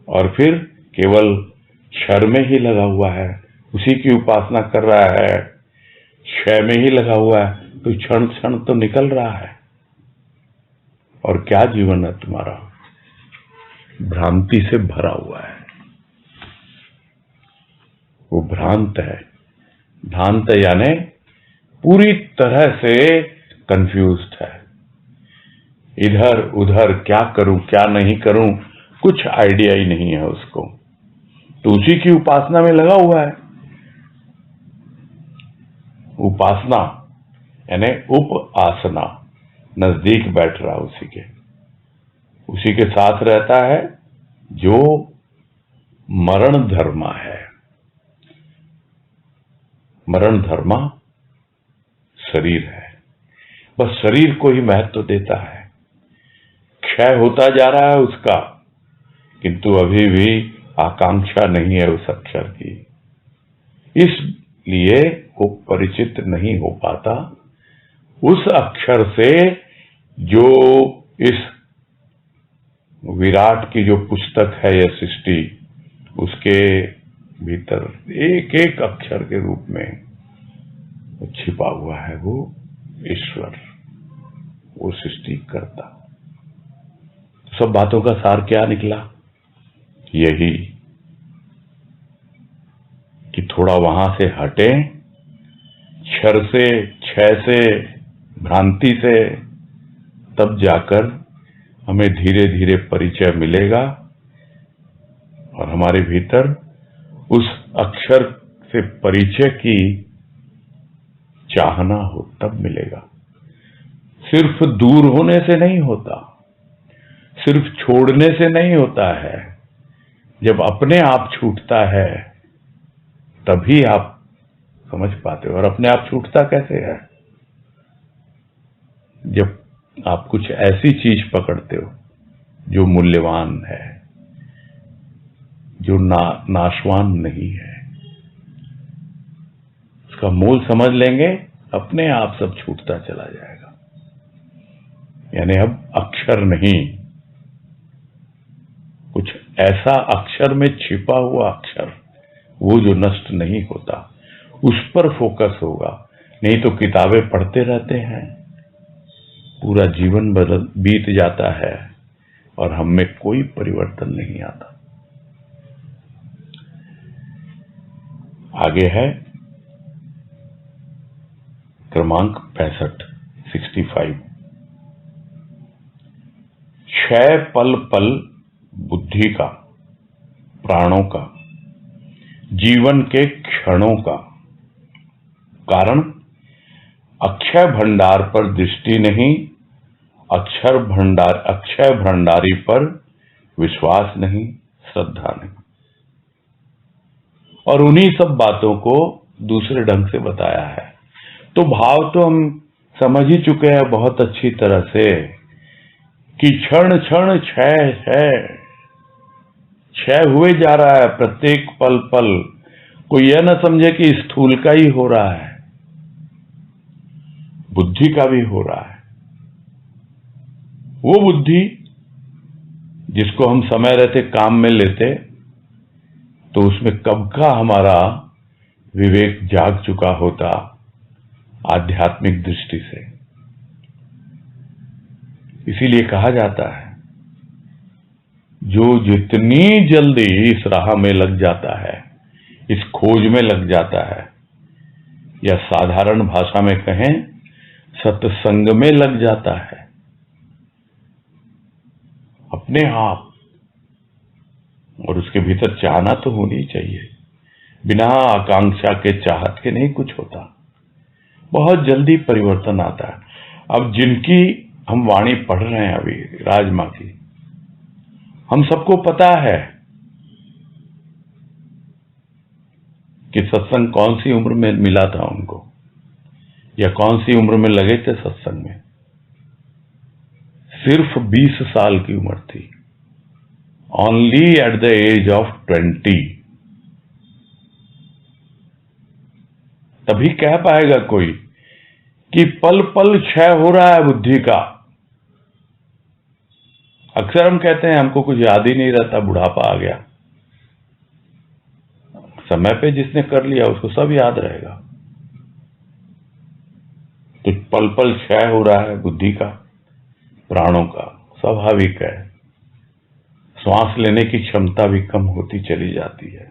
और फिर केवल क्षर में ही लगा हुआ है, उसी की उपासना कर रहा है, क्षय में ही लगा हुआ है, तो क्षण क्षण तो निकल रहा है। और क्या जीवन है तुम्हारा? भ्रांति से भरा हुआ है। वो भ्रांत है। भ्रांत यानी पूरी तरह से कंफ्यूज्ड है। इधर उधर क्या करूं क्या नहीं करूं, कुछ आइडिया ही नहीं है उसको। तो उसी की उपासना में लगा हुआ है। उपासना यानी उप आसना, नजदीक बैठ रहा उसी के साथ रहता है जो मरण धर्मा है। मरण धर्मा शरीर है, बस शरीर को ही महत्व देता है। क्षय होता जा रहा है उसका, किंतु अभी भी आकांक्षा नहीं है उस अक्षर की, इसलिए वो परिचित नहीं हो पाता उस अक्षर से जो इस विराट की जो पुस्तक है यह सृष्टि, उसके भीतर एक एक अक्षर के रूप में छिपा हुआ है वो ईश्वर, वो सृष्टि करता। सब बातों का सार क्या निकला? यही कि थोड़ा वहां से हटे, क्षर से, क्षय से, भ्रांति से, तब जाकर हमें धीरे धीरे परिचय मिलेगा और हमारे भीतर उस अक्षर से परिचय की चाहना हो, तब मिलेगा। सिर्फ दूर होने से नहीं होता, सिर्फ छोड़ने से नहीं होता है। जब अपने आप छूटता है तभी आप समझ पाते हो। और अपने आप छूटता कैसे है? जब आप कुछ ऐसी चीज पकड़ते हो जो मूल्यवान है, जो नाशवान नहीं है, उसका मोल समझ लेंगे, अपने आप सब छूटता चला जाएगा। यानी अब अक्षर नहीं, कुछ ऐसा अक्षर में छिपा हुआ अक्षर, वो जो नष्ट नहीं होता, उस पर फोकस होगा। नहीं तो किताबें पढ़ते रहते हैं, पूरा जीवन बीत जाता है और हम में कोई परिवर्तन नहीं आता। आगे है क्रमांक 65। क्षय पल पल बुद्धि का, प्राणों का, जीवन के क्षणों का। कारण अक्षय भंडार पर दृष्टि नहीं, अक्षय भंडारी पर विश्वास नहीं, श्रद्धा नहीं। और उन्हीं सब बातों को दूसरे ढंग से बताया है। तो भाव तो हम समझ ही चुके हैं बहुत अच्छी तरह से कि क्षण क्षण क्षय है, क्षय हुए जा रहा है प्रत्येक पल पल। कोई यह न समझे कि स्थूल का ही हो रहा है, बुद्धि का भी हो रहा है। वो बुद्धि जिसको हम समय रहते काम में लेते, तो उसमें कब का हमारा विवेक जाग चुका होता आध्यात्मिक दृष्टि से। इसीलिए कहा जाता है, जो जितनी जल्दी इस राह में लग जाता है, इस खोज में लग जाता है, या साधारण भाषा में कहें सत्संग में लग जाता है, अपने आप, और उसके भीतर चाहना तो होनी चाहिए, बिना आकांक्षा के चाहत के नहीं कुछ होता, बहुत जल्दी परिवर्तन आता है। अब जिनकी हम वाणी पढ़ रहे हैं अभी, राजमा की, हम सबको पता है कि सत्संग कौन सी उम्र में मिला था उनको, या कौन सी उम्र में लगे थे सत्संग में। सिर्फ 20 साल की उम्र थी, only at the age of 20। तभी कह पाएगा कोई कि पल पल क्षय हो रहा है बुद्धि का। अक्सर हम कहते हैं हमको कुछ याद ही नहीं रहता, बुढ़ापा आ गया। समय पे जिसने कर लिया उसको सब याद रहेगा। तो पल पल क्षय हो रहा है बुद्धि का, प्राणों का, स्वाभाविक है। श्वास लेने की क्षमता भी कम होती चली जाती है।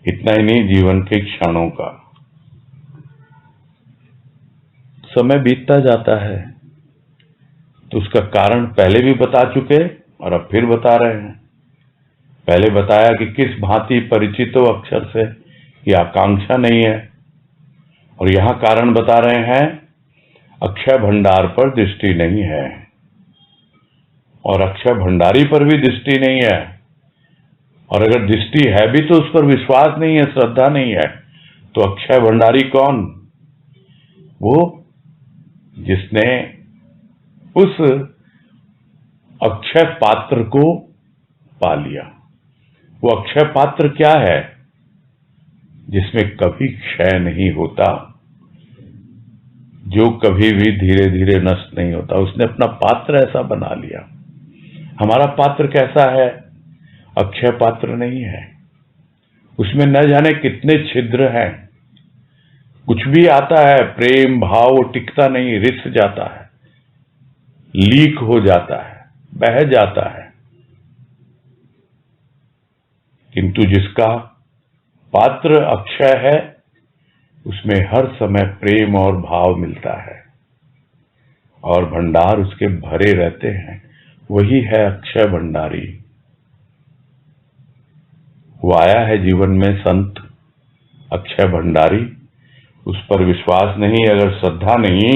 इतना ही नहीं, जीवन के क्षणों का। समय बीतता जाता है तो उसका कारण पहले भी बता चुके और अब फिर बता रहे हैं। पहले बताया कि किस भांति परिचित हो अक्षर से, कि आकांक्षा नहीं है, और यहां कारण बता रहे हैं अक्षय भंडार पर दृष्टि नहीं है, और अक्षय भंडारी पर भी दृष्टि नहीं है। और अगर दृष्टि है भी तो उस पर विश्वास नहीं है, श्रद्धा नहीं है। तो अक्षय भंडारी कौन? वो जिसने उस अक्षय पात्र को पा लिया। वो अक्षय पात्र क्या है? जिसमें कभी क्षय नहीं होता, जो कभी भी धीरे धीरे नष्ट नहीं होता। उसने अपना पात्र ऐसा बना लिया। हमारा पात्र कैसा है? अक्षय पात्र नहीं है। उसमें न जाने कितने छिद्र हैं। कुछ भी आता है, प्रेम भाव, वो टिकता नहीं, रिस जाता है, लीक हो जाता है, बह जाता है। किंतु जिसका पात्र अक्षय है, उसमें हर समय प्रेम और भाव मिलता है, और भंडार उसके भरे रहते हैं। वही है अक्षय भंडारी। वो आया है जीवन में संत अक्षय भंडारी। उस पर विश्वास नहीं, अगर श्रद्धा नहीं,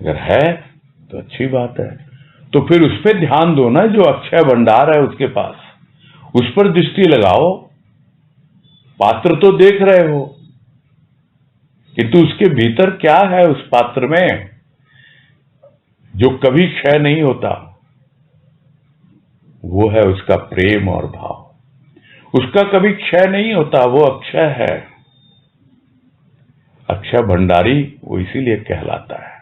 अगर है तो अच्छी बात है। तो फिर उस पर ध्यान दो ना, जो अक्षय भंडार है उसके पास, उस पर दृष्टि लगाओ। पात्र तो देख रहे हो, किंतु उसके भीतर क्या है उस पात्र में जो कभी क्षय नहीं होता? वो है उसका प्रेम और भाव। उसका कभी क्षय नहीं होता, वो अक्षय है। अक्षय भंडारी वो इसीलिए कहलाता है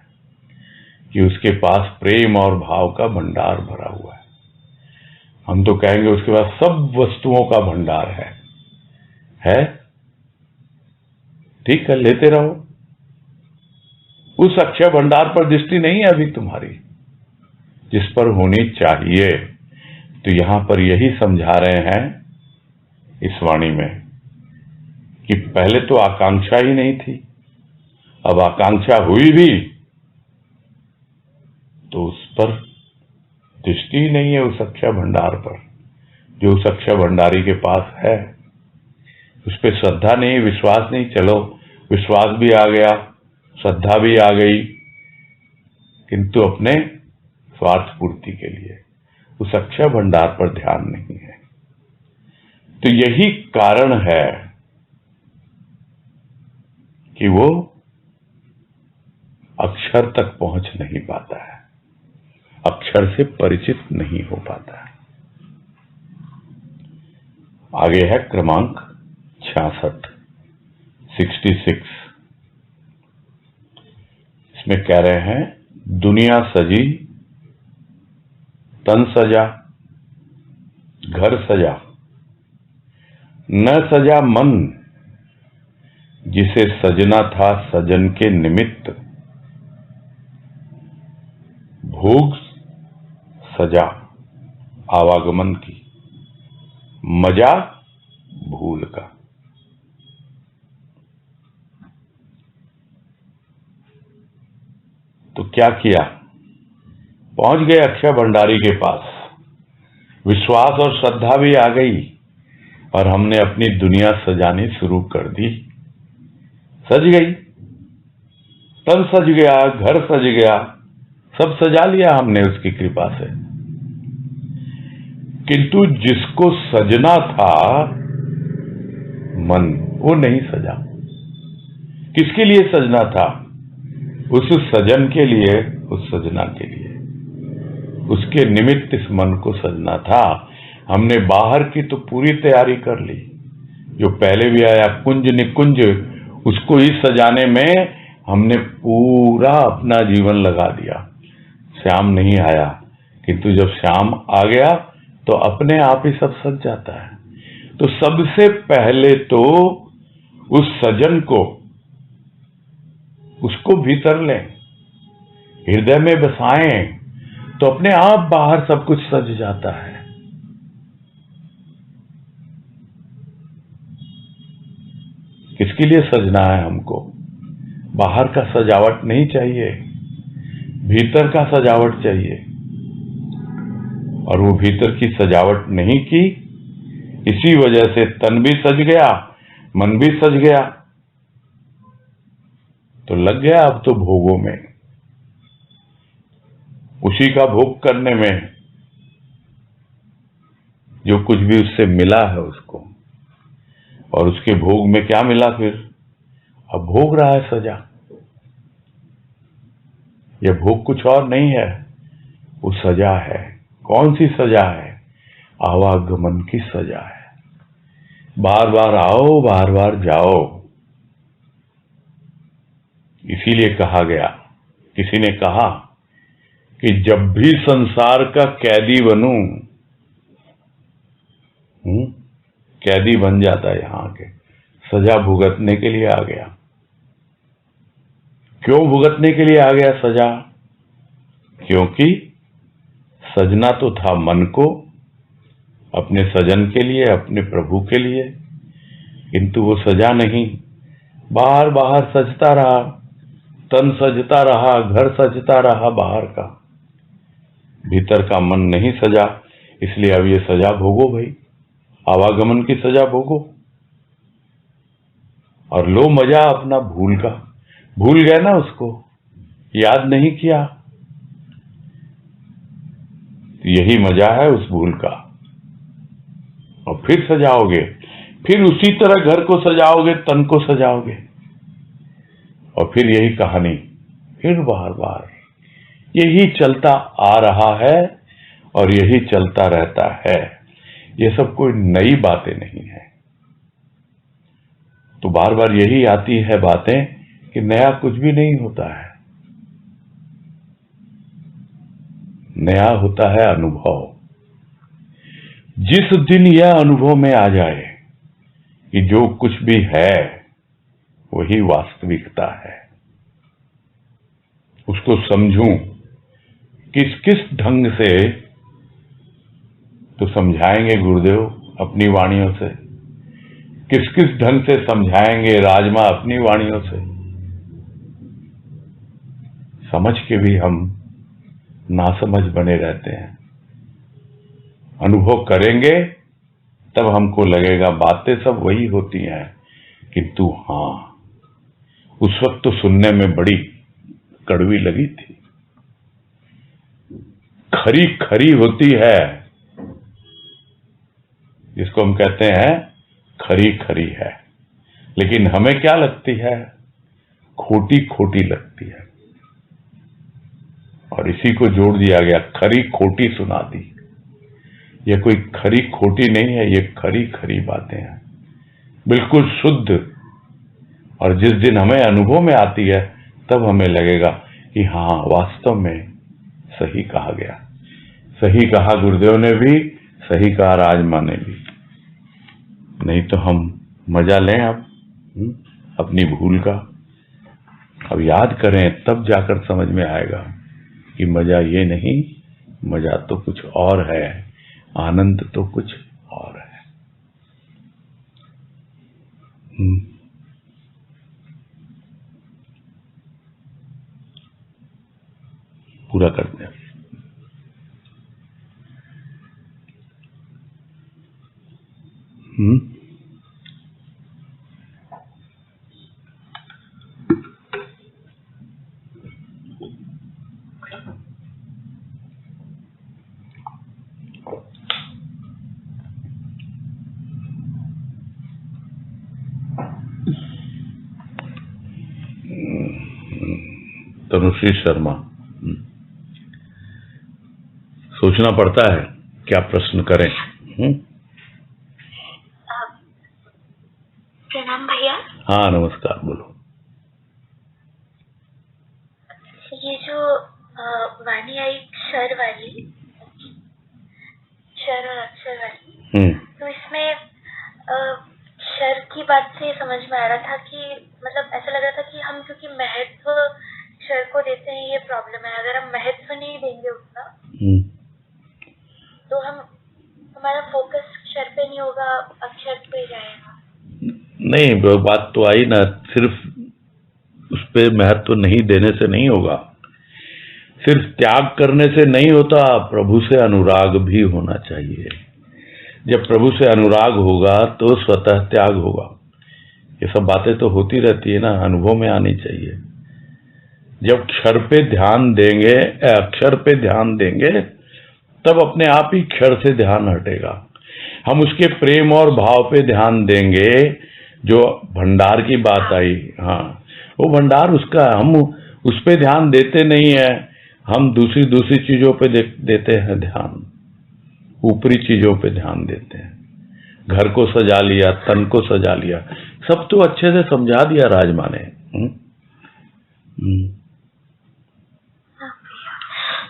कि उसके पास प्रेम और भाव का भंडार भरा हुआ है। हम तो कहेंगे उसके पास सब वस्तुओं का भंडार है? ठीक है, लेते रहो। उस अक्षय भंडार पर दृष्टि नहीं है अभी तुम्हारी, जिस पर होनी चाहिए। तो यहां पर यही समझा रहे हैं इस वाणी में कि पहले तो आकांक्षा ही नहीं थी, अब आकांक्षा हुई भी तो उस पर दृष्टि ही नहीं है, उस अक्षय भंडार पर जो उस अक्षय भंडारी के पास है। उस पर श्रद्धा नहीं, विश्वास नहीं। चलो, विश्वास भी आ गया, श्रद्धा भी आ गई, किंतु अपने स्वार्थ पूर्ति के लिए उस अक्षय भंडार पर ध्यान नहीं है। तो यही कारण है कि वो अक्षर तक पहुंच नहीं पाता है, अक्षर से परिचित नहीं हो पाता है। आगे है क्रमांक 66। इसमें कह रहे हैं, दुनिया सजी, तन सजा, घर सजा, न सजा मन, जिसे सजना था सजन के निमित्त। भोग सजा आवागमन की, मजा भूल का। तो क्या किया? पहुंच गए अक्षय भंडारी के पास, विश्वास और श्रद्धा भी आ गई और हमने अपनी दुनिया सजानी शुरू कर दी। सज गई, तन सज गया, घर सज गया, सब सजा लिया हमने उसकी कृपा से। किंतु जिसको सजना था मन, वो नहीं सजा। किसके लिए सजना था? उस सजन के लिए, उस सजना के लिए, उसके निमित्त इस मन को सजना था। हमने बाहर की तो पूरी तैयारी कर ली, जो पहले भी आया कुंज निकुंज, उसको ही सजाने में हमने पूरा अपना जीवन लगा दिया। श्याम नहीं आया, किंतु जब श्याम आ गया तो अपने आप ही सब सज जाता है। तो सबसे पहले तो उस सजन को, उसको भीतर लें, हृदय में बसाएं, तो अपने आप बाहर सब कुछ सज जाता है। किसके लिए सजना है हमको? बाहर का सजावट नहीं चाहिए, भीतर का सजावट चाहिए। और वो भीतर की सजावट नहीं की, इसी वजह से तन भी सज गया, मन भी सज गया, तो लग गया अब तो भोगों में, उसी का भोग करने में, जो कुछ भी उससे मिला है उसको। और उसके भोग में क्या मिला फिर? अब भोग रहा है सजा। यह भोग कुछ और नहीं है, वो सजा है। कौन सी सजा है? आवागमन की सजा है। बार बार आओ, बार बार जाओ। इसीलिए कहा गया, किसी ने कहा कि जब भी संसार का कैदी बनूं, कैदी बन जाता है यहां के, सजा भुगतने के लिए आ गया। क्यों भुगतने के लिए आ गया सजा? क्योंकि सजना तो था मन को, अपने सजन के लिए, अपने प्रभु के लिए, किंतु वो सजा नहीं। बाहर बाहर सजता रहा, तन सजता रहा, घर सजता रहा बाहर का, भीतर का मन नहीं सजा। इसलिए अब ये सजा भोगो भाई, आवागमन की सजा भोगो। और लो मजा अपना भूल का। भूल गए ना उसको, याद नहीं किया, तो यही मजा है उस भूल का। और फिर सजाओगे, फिर उसी तरह घर को सजाओगे, तन को सजाओगे, और फिर यही कहानी, फिर बार बार यही चलता आ रहा है और यही चलता रहता है। ये सब कोई नई बातें नहीं है। तो बार बार यही आती है बातें कि नया कुछ भी नहीं होता है। नया होता है अनुभव। जिस दिन यह अनुभव में आ जाए कि जो कुछ भी है वही वास्तविकता है, उसको समझूं। किस किस ढंग से तो समझाएंगे गुरुदेव अपनी वाणियों से, किस किस ढंग से समझाएंगे राजमा अपनी वाणियों से। समझ के भी हम नासमझ बने रहते हैं। अनुभव करेंगे तब हमको लगेगा बातें सब वही होती हैं, किंतु हाँ, उस वक्त तो सुनने में बड़ी कड़वी लगी थी। खरी खरी होती है, जिसको हम कहते हैं खरी खरी है, लेकिन हमें क्या लगती है? खोटी खोटी लगती है। और इसी को जोड़ दिया गया, खरी खोटी सुना दी। यह कोई खरी खोटी नहीं है, ये खरी खरी बातें हैं, बिल्कुल शुद्ध। और जिस दिन हमें अनुभव में आती है तब हमें लगेगा कि हाँ, वास्तव में सही कहा गया, सही कहा गुरुदेव ने भी, सही कहा राजमा ने भी। नहीं तो हम मजा लें अब अपनी भूल का। अब याद करें तब जाकर समझ में आएगा कि मजा ये नहीं, मजा तो कुछ और है, आनंद तो कुछ और है। पूरा करते हैं। तनुश्री शर्मा, सोचना पड़ता है क्या प्रश्न करें। प्रणाम भैया। हाँ नमस्कार, बोलो। ये जो वाणी आई क्षर वाली, क्षर और अक्षर वाली, तो इसमें क्षर की बात से समझ में आ रहा था कि मतलब ऐसा लग रहा था कि हम क्योंकि महत्व क्षर को देते हैं, ये प्रॉब्लम है। अगर हम महत्व नहीं देंगे उतना तो हमारा फोकस क्षर पे नहीं होगा, अक्षर पे जाएगा। नहीं, बात तो आई ना, सिर्फ उस पे महत्व नहीं देने से नहीं होगा, सिर्फ त्याग करने से नहीं होता, प्रभु से अनुराग भी होना चाहिए। जब प्रभु से अनुराग होगा तो स्वतः त्याग होगा। ये सब बातें तो होती रहती है ना, अनुभव में आनी चाहिए। जब क्षर पे ध्यान देंगे, अक्षर पे ध्यान देंगे, तब अपने आप ही क्षर से ध्यान हटेगा। हम उसके प्रेम और भाव पे ध्यान देंगे, जो भंडार की बात आई। हाँ, वो भंडार उसका, हम उस पे ध्यान देते नहीं है, हम दूसरी चीजों पे देते हैं ध्यान, ऊपरी चीजों पे ध्यान देते हैं। घर को सजा लिया, तन को सजा लिया, सब तो अच्छे से समझा दिया राजमा ने।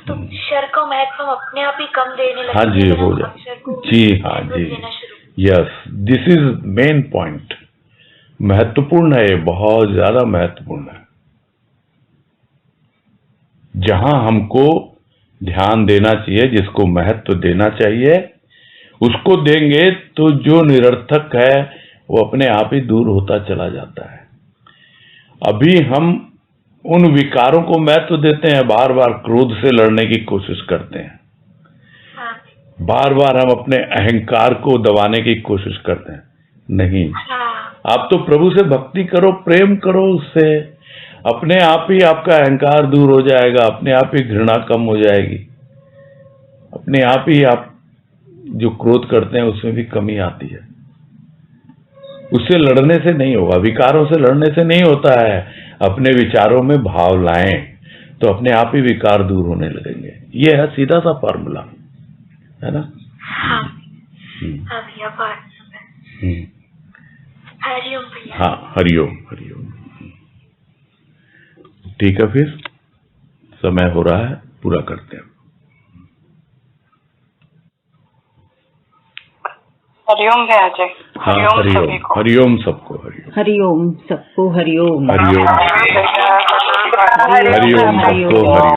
तो क्षर का महत्व हम अपने आप ही कम देने लगे। हाँ जी, हो जाए जी। हाँ जी, yes, this is main point. महत्वपूर्ण है, ये बहुत ज्यादा महत्वपूर्ण है। जहां हमको ध्यान देना चाहिए, जिसको महत्व देना चाहिए, उसको देंगे तो जो निरर्थक है वो अपने आप ही दूर होता चला जाता है। अभी हम उन विकारों को महत्व देते हैं, बार बार क्रोध से लड़ने की कोशिश करते हैं, बार बार हम अपने अहंकार को दबाने की कोशिश करते हैं। नहीं, आप तो प्रभु से भक्ति करो, प्रेम करो उससे, अपने आप ही आपका अहंकार दूर हो जाएगा, अपने आप ही घृणा कम हो जाएगी, अपने आप ही आप जो क्रोध करते हैं उसमें भी कमी आती है। उससे लड़ने से नहीं होगा, विकारों से लड़ने से नहीं होता है। अपने विचारों में भाव लाएं तो अपने आप ही विकार दूर होने लगेंगे। ये है सीधा सा फॉर्मूला, है ना। हाँ भैया, हरिओम भैया। हाँ, हरिओम हरिओम। ठीक है, फिर समय हो रहा है, पूरा करते हैं। हरिओम भैया जी। हाँ, हरिओम सभी हरिओम को। हरिओम सबको हरिओम हरिओम सबको हरिओम हरिओम हरिओम हरिओम सबको हरिओम।